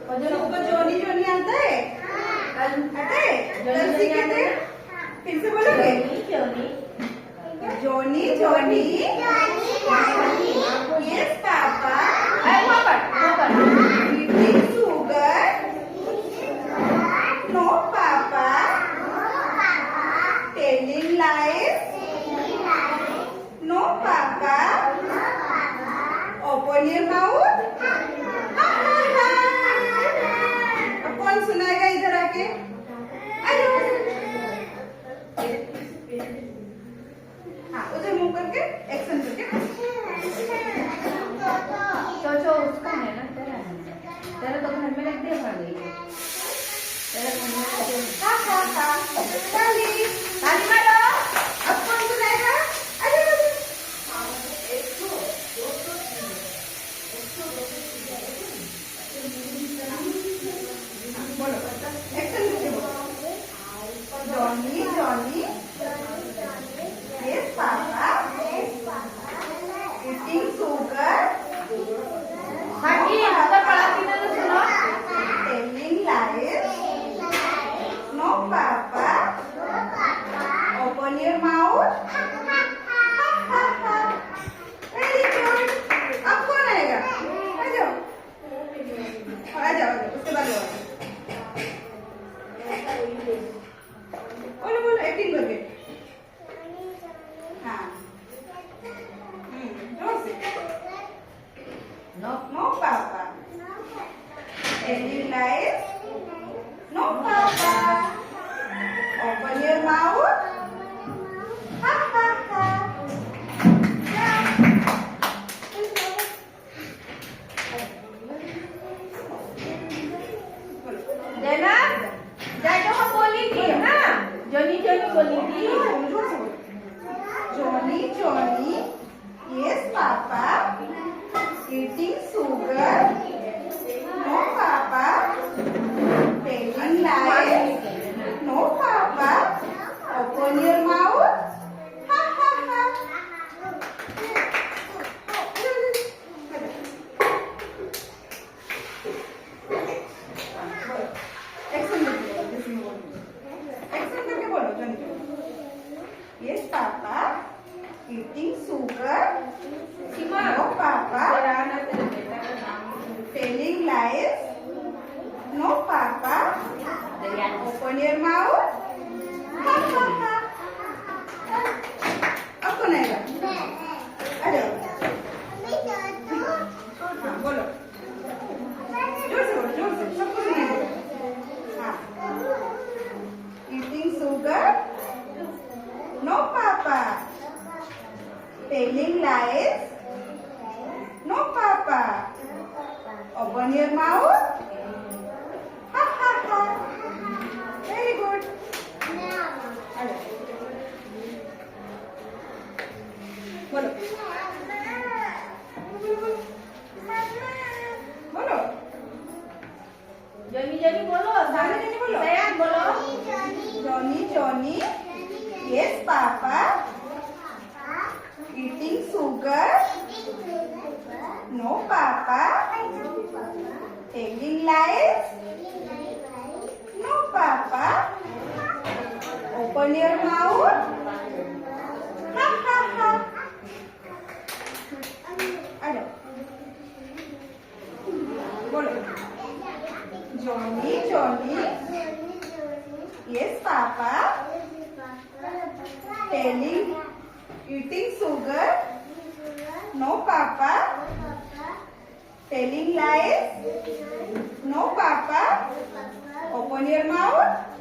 सबको जोनी जोनी आता है? आता है? जल्दी कहते हैं। फिर से बोलोगे? Johnny Johnny yes papa eating sugar no papa telling lies no papa open your mouth अब कौन सुनाएगा इधर आके हाँ उधर मुंह करके एक्शन करके जो उसका है ना तेरा तो घर में रख दिया पड़ गई तेरा घर में रख दिया हाँ हाँ हाँ ताली ताली मारो अब कौन सुनाएगा अरे बोलो एक्शन करके बोलो Johnny Johnny yes papa eating sugar बाकी अगर पढ़ा कि ना सुनो telling lies no papa open your mouth very good अब कौन आएगा आ जाओ उसके बाद बोलो बोलो एक्टिंग करके हाँ जोर से no papa telling lies no papa open your mouth ha ha ha देना जाके हम बोली थी ना जोनी जोनी बोली थी Johnny Johnny yes papa eating sugar no papa telling lies no papa open your mouth ha ha ha action करके बोलो Johnny yes papa eating sugar no papa telling lies no papa open your mouth ha ha ha अब कौन आएगा आ जाओ हाँ बोलो जोर से सबको सुनाएगा हाँ eating sugar no papa telling lies no papa open your mouth ha ha ha very good बोलो बोलो जोनी जोनी बोलो सारे जने बोलो तैयार बोलो Johnny Johnny yes papa eating sugar no papa telling lies no papa open your mouth ha ha ha आ जाओ बोलो Johnny Johnny yes papa telling eating sugar no papa telling lies no papa open your mouth